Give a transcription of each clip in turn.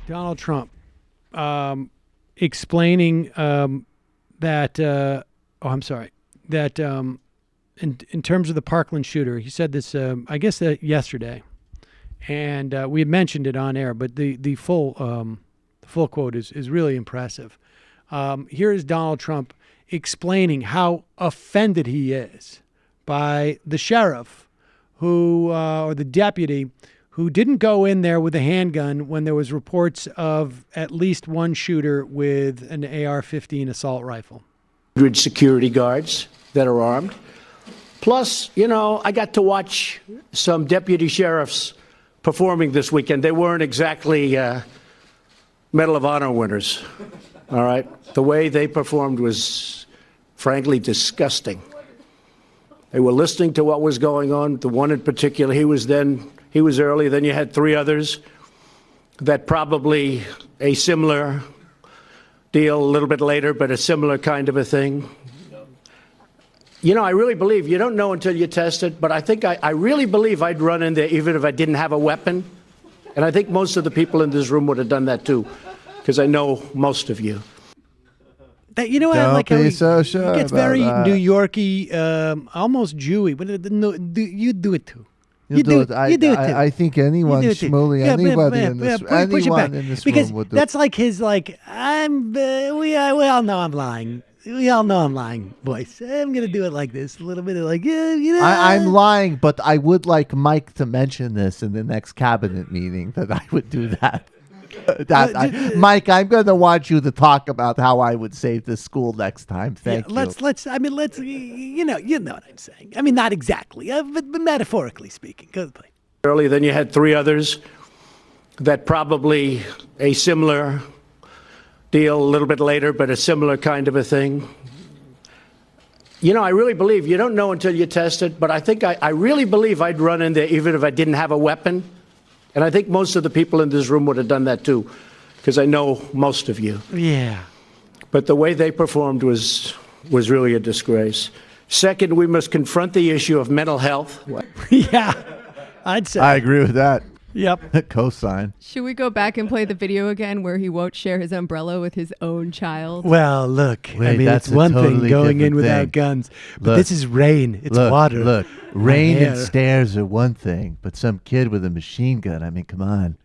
Donald Trump explaining that I'm sorry, that in terms of the Parkland shooter, he said this, I guess yesterday, and we had mentioned it on air, but the full quote is really impressive. Here is Donald Trump explaining how offended he is by the sheriff who, or the deputy who didn't go in there with a handgun when there was reports of at least one shooter with an AR-15 assault rifle. Security guards that are armed. Plus, I got to watch some deputy sheriffs performing this weekend. They weren't exactly Medal of Honor winners, all right? The way they performed was, frankly, disgusting. They were listening to what was going on. The one in particular, he was early. Then you had three others that probably a similar deal a little bit later, but a similar kind of a thing. I really believe, you don't know until you test it, but I really believe I'd run in there even if I didn't have a weapon. And I think most of the people in this room would have done that too, because I know most of you. That, I like how he gets very New Yorky, almost Jewy, but you do it too. You do it. I think anyone, Shmuley, anybody in this room would do it. That's like his, we all know I'm lying. We all know I'm lying voice. I'm going to do it like this. A little bit of I'm lying, but I would like Mike to mention this in the next cabinet meeting that I would do that. Mike, I'm going to want you to talk about how I would save this school next time. Thank you. Let's. You know what I'm saying. I mean, not exactly, but metaphorically speaking. Go play. Early, then you had three others that probably a similar deal a little bit later, but a similar kind of a thing. I really believe, you don't know until you test it, but I really believe I'd run in there even if I didn't have a weapon. And I think most of the people in this room would have done that too, because I know most of you. Yeah. But the way they performed was really a disgrace. Second, we must confront the issue of mental health. Yeah, I'd say. I agree with that. Yep. Cosign. Should we go back and play the video again where he won't share his umbrella with his own child? Well, look. It's one thing going in without guns, but this is rain. It's water. Look, rain and stairs are one thing, but some kid with a machine gun, I mean, come on.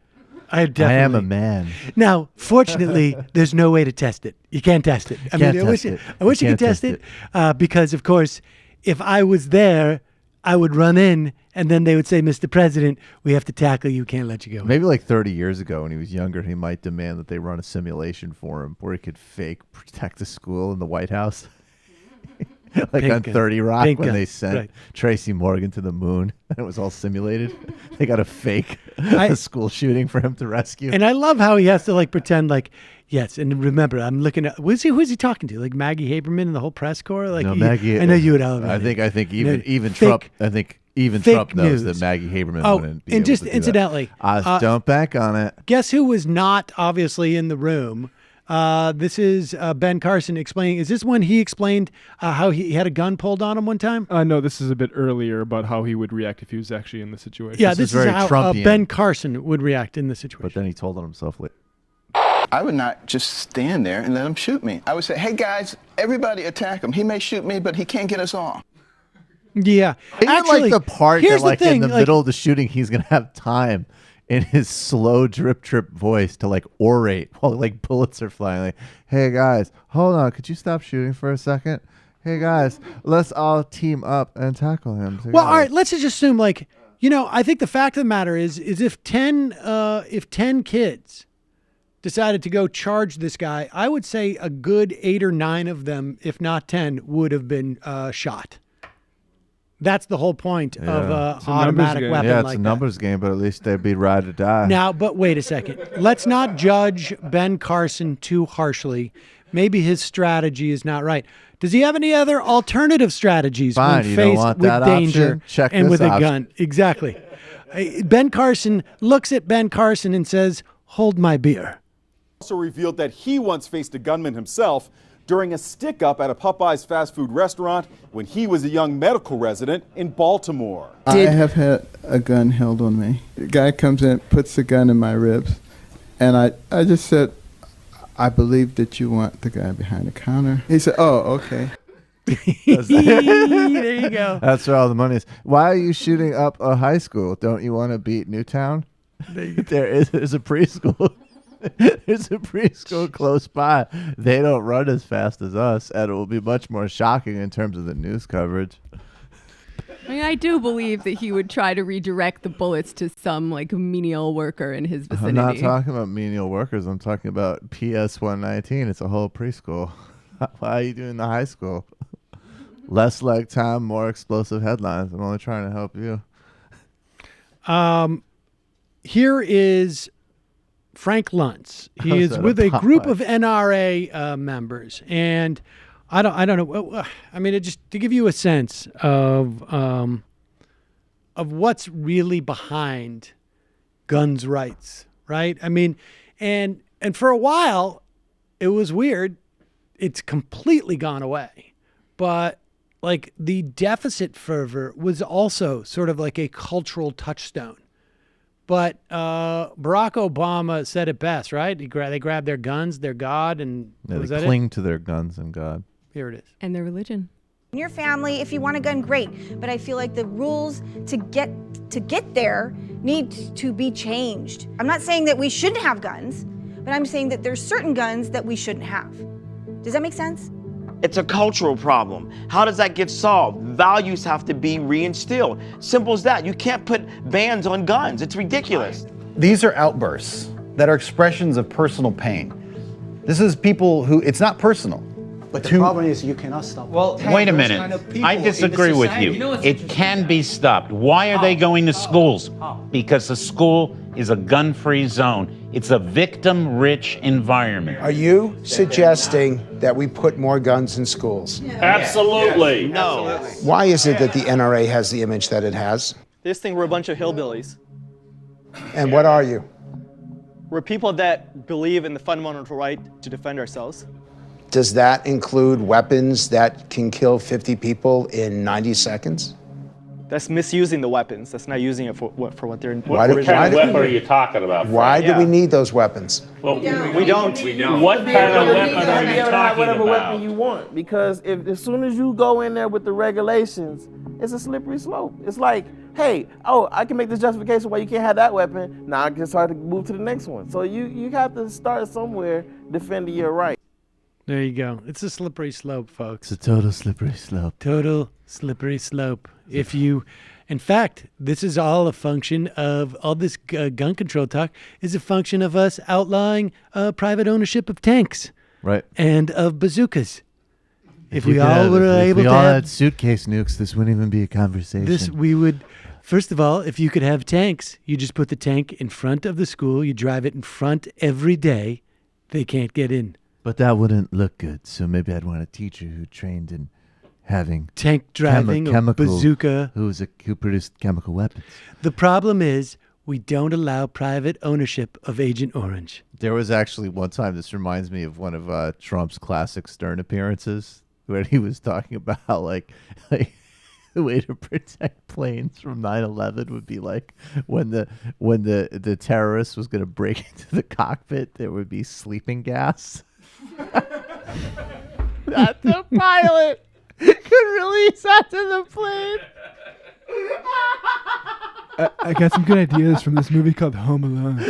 I am a man. Now, fortunately, there's no way to test it. You can't test it. I wish you could test it because, of course, if I was there, I would run in, and then they would say, Mr. President, we have to tackle you. Can't let you go. Maybe like 30 years ago when he was younger, he might demand that they run a simulation for him where he could fake protect the school in the White House. Like on 30 Rock when they sent Tracy Morgan to the moon. And it was all simulated. They got a fake a school shooting for him to rescue. And I love how he has to pretend yes, and remember, I'm looking at who's he talking to? Like Maggie Haberman and the whole press corps? No, Maggie. I know you would elevate. I think even Trump. I think even Trump knows that Maggie Haberman wouldn't be and able just to do incidentally, don't bank on it. Guess who was not obviously in the room? This is Ben Carson explaining. Is this when he explained how he had a gun pulled on him one time? No, this is a bit earlier about how he would react if he was actually in the situation. Yeah, this is how Ben Carson would react in the situation. But then he told on himself later. I would not just stand there and let him shoot me. I would say, hey, guys, everybody attack him. He may shoot me, but he can't get us all. Yeah. Even actually, the part that in the middle of the shooting, he's going to have time in his slow drip voice to orate while bullets are flying. Hey, guys, hold on. Could you stop shooting for a second? Hey, guys, let's all team up and tackle him together. Well, all right, let's just assume I think the fact of the matter is if 10 kids decided to go charge this guy, I would say a good 8 or 9 of them, if not 10, would have been shot. That's the whole point of an automatic weapon like that. Yeah, it's a numbers game, but at least they'd be ride or die. Now, but wait a second. Let's not judge Ben Carson too harshly. Maybe his strategy is not right. Does he have any other alternative strategies when faced with danger and with a gun? Exactly. Ben Carson looks at Ben Carson and says, hold my beer. Also revealed that he once faced a gunman himself during a stick-up at a Popeyes fast food restaurant when he was a young medical resident in Baltimore. I have had a gun held on me. The guy comes in, puts the gun in my ribs, And I just said, I believe that you want the guy behind the counter. He said, oh, okay. There you go. That's where all the money is. Why are you shooting up a high school? Don't you want to beat Newtown? There's a preschool. There's a preschool close by. They don't run as fast as us, and it will be much more shocking in terms of the news coverage. I mean, I do believe that he would try to redirect the bullets to some like menial worker in his vicinity. I'm not talking about menial workers. I'm talking about PS 119. It's a whole preschool. Why are you doing the high school? Less leg time, more explosive headlines. I'm only trying to help you. Here is Frank Luntz. He is with a group of NRA members, and I don't know. I mean, it just to give you a sense of what's really behind guns rights, right? I mean, and for a while, it was weird. It's completely gone away, but like the deficit fervor was also sort of like a cultural touchstone. But Barack Obama said it best, right? They grab their guns, their God, and they cling to their guns and God. Here it is. And their religion. In your family, if you want a gun, great. But I feel like the rules to get there need to be changed. I'm not saying that we shouldn't have guns, but I'm saying that there's certain guns that we shouldn't have. Does that make sense? It's a cultural problem. How does that get solved? Values have to be reinstilled. Simple as that. You can't put bans on guns. It's ridiculous. These are outbursts that are expressions of personal pain. This is people who, it's not personal. But the problem is you cannot stop. Well, wait a minute. I disagree with you. It can be stopped. Why are they going to schools? Because a school is a gun-free zone. It's a victim-rich environment. Are you suggesting that we put more guns in schools? Absolutely. No. Why is it that the NRA has the image that it has? This thing, we're a bunch of hillbillies. And what are you? We're people that believe in the fundamental right to defend ourselves. Does that include weapons that can kill 50 people in 90 seconds? That's misusing the weapons. That's not using it for what they're. What kind of weapon are you talking about? Why do we need those weapons? Well, we don't. What kind of weapon are you talking whatever about? Weapon you want, because as soon as you go in there with the regulations, it's a slippery slope. It's like, hey, I can make this justification why you can't have that weapon. Now I can start to move to the next one. So you have to start somewhere defending your right. There you go. It's a slippery slope, folks. It's a total slippery slope. Total slippery slope. If you, in fact, this is all a function of all this gun control talk is a function of us outlawing private ownership of tanks. Right. And of bazookas. If we all were able to have suitcase nukes, this wouldn't even be a conversation. We would, first of all, if you could have tanks, you just put the tank in front of the school. You drive it in front every day. They can't get in. But that wouldn't look good. So maybe I'd want a teacher who trained in having tank driving, chemical bazooka, who produced chemical weapons. The problem is we don't allow private ownership of Agent Orange. There was actually one time, this reminds me of one of Trump's classic Stern appearances, where he was talking about how like the way to protect planes from 9/11 would be like when the terrorist was going to break into the cockpit, there would be sleeping gas. That the pilot could release onto the plane. I got some good ideas from this movie called Home Alone.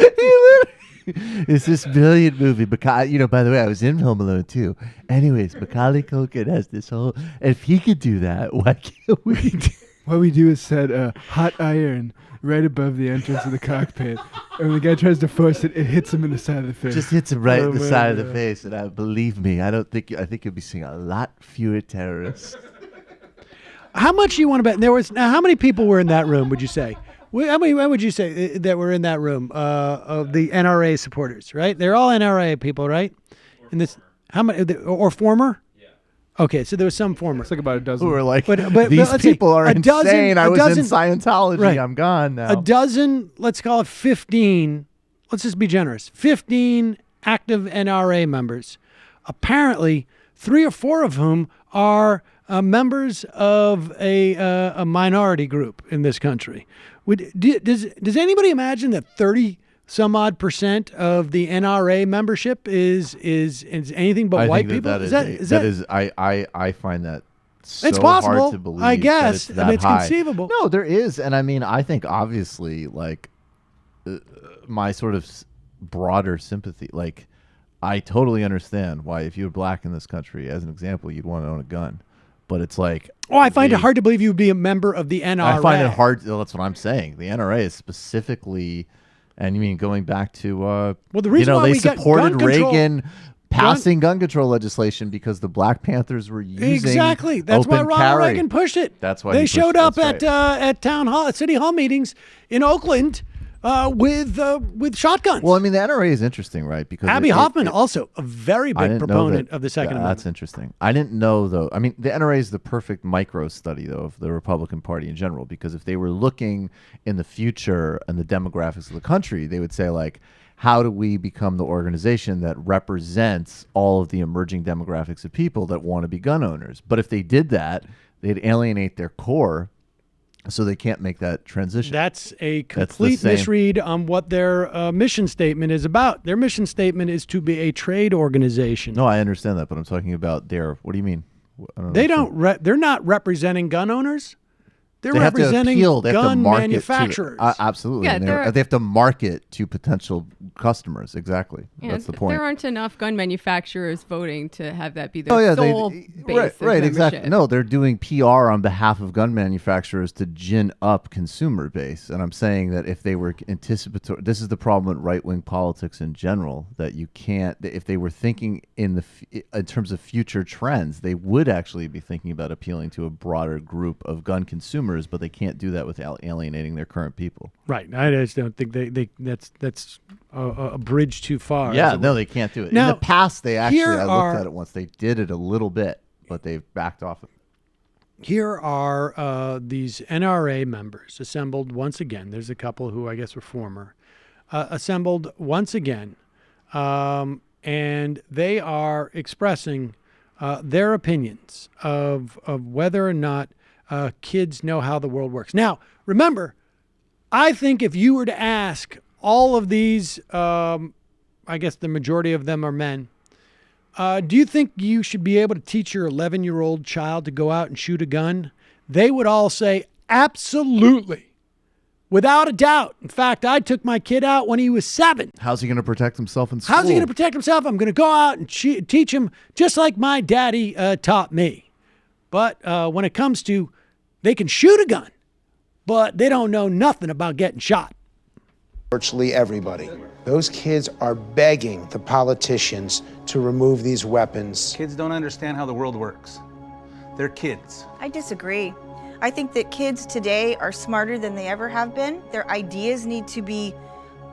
It's this brilliant movie. By the way, I was in Home Alone too. Anyways, Macaulay Culkin has this whole. If he could do that, why can't we? What we do is set a hot iron right above the entrance of the cockpit, and when the guy tries to force it, it hits him in the side of the face. Just hits him right in the side of the face, and believe me, I think you'll be seeing a lot fewer terrorists. How much do you want to bet? How many people were in that room? Would you say? How many would you say that were in that room of the NRA supporters? Right, they're all NRA people, right? In this, how many or former? Okay, so there was some former. It's like about a dozen. Who were like, these people are insane. I was in Scientology. Right. I'm gone now. A dozen, let's call it 15. Let's just be generous. 15 active NRA members. Apparently, 3 or 4 of whom are members of a minority group in this country. Does anybody imagine that 30 some odd percent of the NRA membership is anything but white people? I find that so it's possible, hard to believe. I guess. That it's that it's high. conceivable. No, there is, and I mean, I think obviously, like my sort of broader sympathy, like I totally understand why if you're black in this country, as an example, you'd want to own a gun, but it's like. Oh, I find it hard to believe you would be a member of the NRA. I find it hard. That's what I'm saying. The NRA is specifically. And you mean going back to well, the reason why they we supported gun control, Reagan passing gun control legislation because the Black Panthers were using exactly. That's why Ronald carry. Reagan pushed it. That's why they showed up at town hall, at city hall meetings in Oakland with shotguns. Well, I mean, the NRA is interesting, right? Because Abby Hoffman also a very big proponent of the Second Amendment. That's interesting. I didn't know though. I mean, the NRA is the perfect micro study though of the Republican Party in general, because if they were looking in the future and the demographics of the country, they would say like, how do we become the organization that represents all of the emerging demographics of people that want to be gun owners? But if they did that, they'd alienate their core. So they can't make that transition. That's a complete misread on what their mission statement is about. Their mission statement is to be a trade organization. No, I understand that, but I'm talking about their. What do you mean? They're not representing gun owners. They're representing gun manufacturers. Absolutely. Yeah, they have to market to potential customers. Exactly. Yeah, that's the point. There aren't enough gun manufacturers voting to have that be their sole base of right, exactly. membership. No, they're doing PR on behalf of gun manufacturers to gin up consumer base. And I'm saying that if they were anticipatory, this is the problem with right-wing politics in general, that you can't, if they were thinking in terms of future trends, they would actually be thinking about appealing to a broader group of gun consumers, but they can't do that without alienating their current people. Right. I just don't think that's a bridge too far. Yeah, no, they can't do it. Now, in the past, I looked at it once. They did it a little bit, but they've backed off. Here are these NRA members assembled once again. There's a couple who I guess were former. Assembled once again, and they are expressing their opinions of whether or not kids know how the world works. Now, remember, I think if you were to ask all of these, I guess the majority of them are men, do you think you should be able to teach your 11-year-old child to go out and shoot a gun? They would all say, absolutely, without a doubt. In fact, I took my kid out when he was 7. How's he going to protect himself in school? How's he going to protect himself? I'm going to go out and teach him just like my daddy taught me. But when it comes to they can shoot a gun, but they don't know nothing about getting shot. Virtually everybody. Those kids are begging the politicians to remove these weapons. Kids don't understand how the world works. They're kids. I disagree. I think that kids today are smarter than they ever have been. Their ideas need to be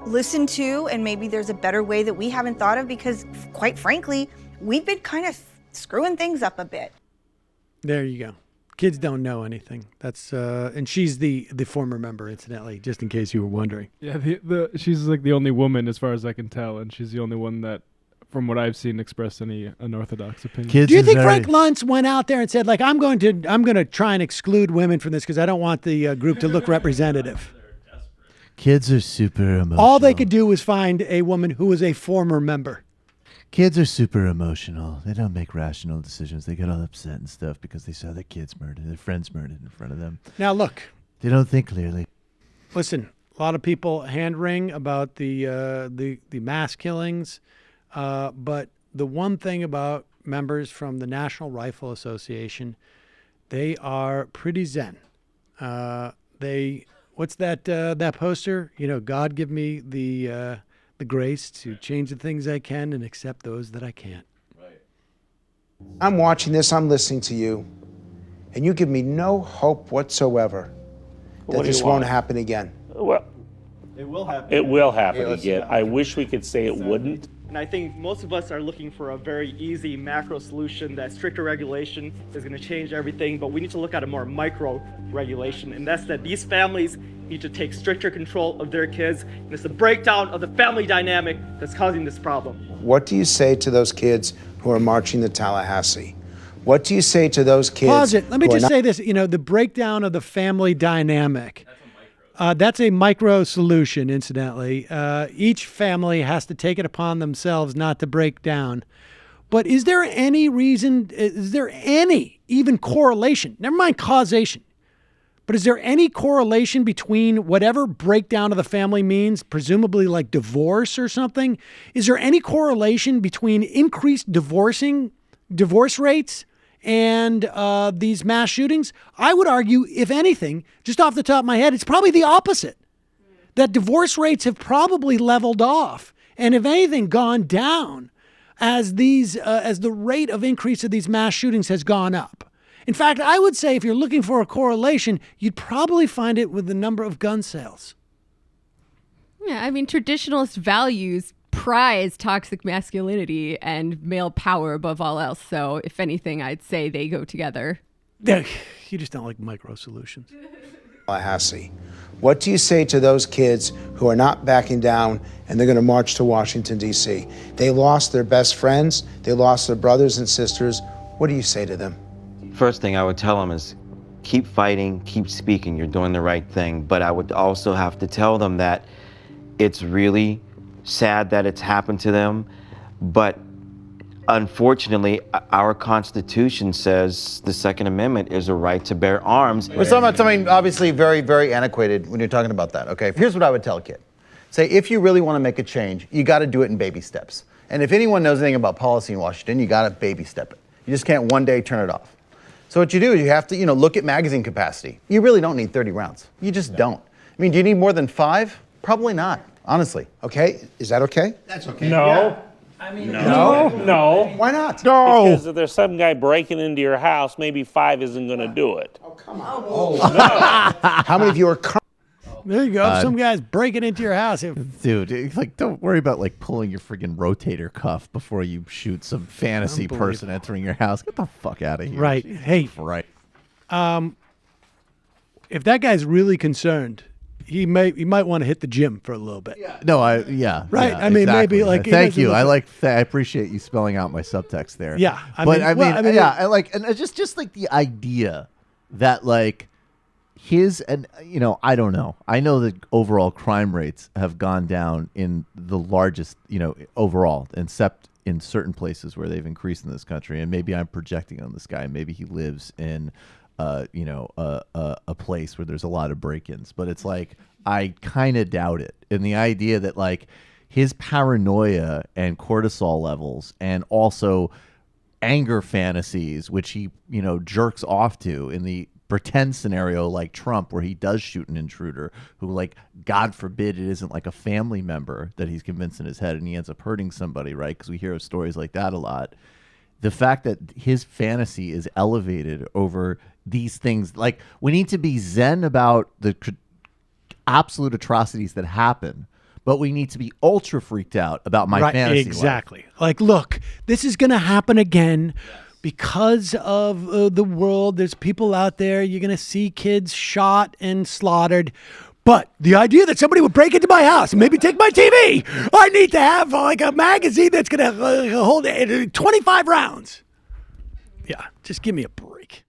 listened to, and maybe there's a better way that we haven't thought of because, quite frankly, we've been kind of screwing things up a bit. There you go. Kids don't know anything. That's and she's the former member, incidentally, just in case you were wondering. Yeah, she's like the only woman, as far as I can tell, and she's the only one that, from what I've seen, expressed any unorthodox opinion. Do you think Frank Luntz went out there and said, like, I'm going to try and exclude women from this because I don't want the group to look representative? Kids are super emotional. All they could do was find a woman who was a former member. Kids are super emotional. They don't make rational decisions. They get all upset and stuff because they saw their kids murdered, their friends murdered in front of them. Now, look. They don't think clearly. Listen, a lot of people hand-wring about the mass killings, but the one thing about members from the National Rifle Association, they are pretty zen. What's that poster? You know, God give me the grace to change the things I can and accept those that I can't. Right. I'm watching this, I'm listening to you, and you give me no hope whatsoever that this won't happen again. Well, it will happen. It will happen again. I wish we could say it wouldn't. And I think most of us are looking for a very easy macro solution that stricter regulation is going to change everything, but we need to look at a more micro regulation, and that's that these families need to take stricter control of their kids, and it's the breakdown of the family dynamic that's causing this problem. What do you say to those kids who are marching to Tallahassee? What do you say to those kids? Pause it. Let me just say this, the breakdown of the family dynamic. That's a micro solution, incidentally. Each family has to take it upon themselves not to break down. But is there any reason, is there any even correlation, never mind causation, but is there any correlation between whatever breakdown of the family means, presumably like divorce or something? Is there any correlation between increased divorce rates and these mass shootings? I would argue, if anything, just off the top of my head, it's probably the opposite. That divorce rates have probably leveled off and, if anything, gone down as the rate of increase of these mass shootings has gone up. In fact, I would say if you're looking for a correlation, you'd probably find it with the number of gun sales. Yeah, I mean, traditionalist values prize toxic masculinity and male power above all else. So if anything, I'd say they go together. You just don't like micro solutions. Tallahassee. What do you say to those kids who are not backing down and they're going to march to Washington, D.C.? They lost their best friends. They lost their brothers and sisters. What do you say to them? First thing I would tell them is keep fighting, keep speaking. You're doing the right thing. But I would also have to tell them that it's really sad that it's happened to them. But unfortunately, our Constitution says the Second Amendment is a right to bear arms. We're talking about something obviously very, very antiquated when you're talking about that, okay? Here's what I would tell a kid. Say, if you really want to make a change, you got to do it in baby steps. And if anyone knows anything about policy in Washington, you got to baby step it. You just can't one day turn it off. So what you do is you have to, look at magazine capacity. You really don't need 30 rounds. You just don't. I mean, do you need more than 5? Probably not, honestly. Okay, is that okay? That's okay. No. Yeah. I mean, no. Why not? No. Because if there's some guy breaking into your house, maybe 5 isn't going to do it. Oh, come on. How many of you are There you go. Some guy's breaking into your house. Dude, don't worry about pulling your friggin' rotator cuff before you shoot some fantasy person entering your house. Get the fuck out of here. Right. Jesus Hey. Right. If that guy's really concerned, he might want to hit the gym for a little bit. No, Right. Yeah, I mean, exactly. maybe Thank you. I appreciate you spelling out my subtext there. Yeah. I just the idea that I don't know. I know that overall crime rates have gone down in the largest, overall, except in certain places where they've increased in this country. And maybe I'm projecting on this guy. Maybe he lives in, a place where there's a lot of break-ins. But it's I kind of doubt it. And the idea that his paranoia and cortisol levels and also anger fantasies, which he, jerks off to in the pretend scenario like Trump, where he does shoot an intruder who, God forbid, it isn't a family member that he's convinced in his head and he ends up hurting somebody, right? Because we hear of stories like that a lot. The fact that his fantasy is elevated over these things, we need to be zen about the absolute atrocities that happen, but we need to be ultra freaked out about my fantasy life. Exactly. Look, this is going to happen again. Because of the world, there's people out there, you're going to see kids shot and slaughtered. But the idea that somebody would break into my house and maybe take my TV, I need to have a magazine that's going to hold 25 rounds. Yeah, just give me a break.